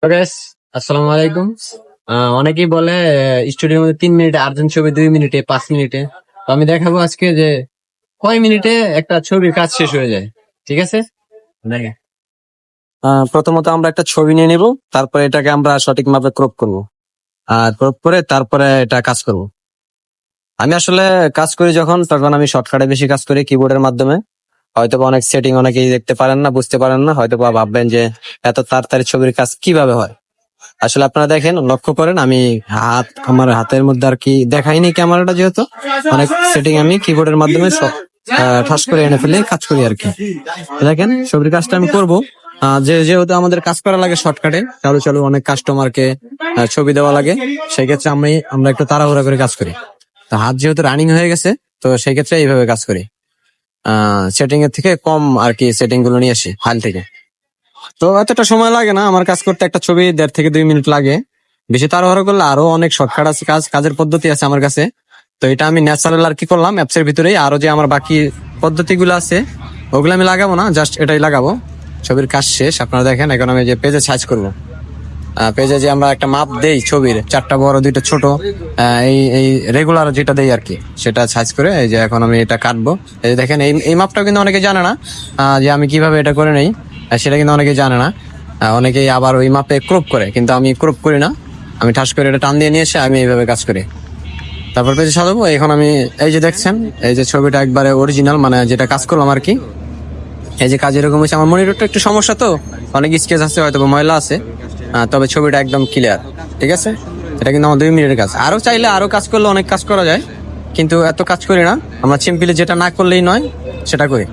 তো guys, আসসালামু আলাইকুম। অনেকেই বলে স্টুডিওর মধ্যে 3 মিনিটে আর্জেন্ট ছবি, 2 মিনিটে, 5 মিনিটে। তো আমি দেখাবো আজকে যে কয় মিনিটে একটা ছবির কাজ শেষ হয়ে যায়। ঠিক আছে, দেখেন। প্রথমত আমরা একটা ছবি নিয়ে নিব, তারপরে এটাকে আমরা সঠিক মাপে ক্রপ করব, আর ক্রপ করে তারপরে এটা কাজ করব। আমি আসলে কাজ করি তখন আমি শর্টকাটে বেশি কাজ করি কিবোর্ডের মাধ্যমে। হয়তো অনেক সেটিং অনেকেই দেখতে পারেন না, বুঝতে পারেন না, হয়তো ভাববেন যে এত তাড়াতাড়ি ছবির কাজ কিভাবে হয়। আসলে আপনারা দেখেন, লক্ষ্য করেন, আমি আমার হাতের মধ্যে আর কি দেখাইনি ক্যামেরাটা, যেহেতু অনেক সেটিং আমি কিবোর্ডের মাধ্যমে সব ঠাস করে এনে ফেলে কাজ করি আর কি। দেখেন, ছবির কাজটা আমি করবো। যেহেতু আমাদের কাজ করা লাগে শর্টকাটে, তাহলে চলো অনেক কাস্টমারকে ছবি দেওয়া লাগে, সেই ক্ষেত্রে আমরা একটু তাড়াহুড়া করে কাজ করি। তো হাত যেহেতু রানিং হয়ে গেছে, তো সেই ক্ষেত্রে এইভাবে কাজ করি। সেটিং এর থেকে কম আর কি সেটিং গুলো নিয়ে আসি ফাইল থেকে। তো এতটা সময় লাগে না আমার কাজ করতে, একটা ছবি 1.5 থেকে 2 মিনিট লাগে। বেশি তাড়াহুড়ো করলে আরো অনেক শর্টকাট আছে, কাজের পদ্ধতি আছে আমার কাছে। তো এটা আমি ন্যাচারাল আর কি করলাম অ্যাপস এর ভিতরেই। আরো যে আমার বাকি পদ্ধতিগুলো আছে ওগুলো আমি লাগাবো না, জাস্ট এটাই লাগাবো। ছবির কাজ শেষ, আপনারা দেখেন। এখন আমি যে পেজে সার্চ করবো, পেজে যে আমরা একটা মাপ দেই ছবির, 4টা বড় 2টা ছোট, এই এই রেগুলার যেটা দেই আর কি, সেটা সার্চ করে এই যে এখন আমি এটা কাটবো। এই যে দেখেন, এই মাপটা কিন্তু অনেকে জানে না, যে আমি কিভাবে এটা করে নেই, সেটা কিন্তু অনেকেই জানে না। অনেকেই আবার ওই মাপে ক্রপ করে, কিন্তু আমি ক্রপ করি না। আমি ঠাস করে এটা টান দিয়ে নিয়ে এসে আমি এইভাবে কাজ করি। তারপর পেজে সাজাবো। এখন আমি এই যে দেখছেন, এই যে ছবিটা একবারে অরিজিনাল, মানে যেটা কাজ করলাম আর কি। এই যে কাজ এরকম হচ্ছে। আমার মনিটরটা একটু সমস্যা, তো অনেক স্কেচ আছে, হয়তো ময়লা আছে, তবে ছবিটা একদম ক্লিয়ার। ঠিক আছে, এটা কিন্তু আমার 2 মিনিটের কাজ। আরো চাইলে আরো কাজ করলে অনেক কাজ করা যায়, কিন্তু এত কাজ করি না আমরা। সিম্পলি যেটা না করলেই নয় সেটা করি।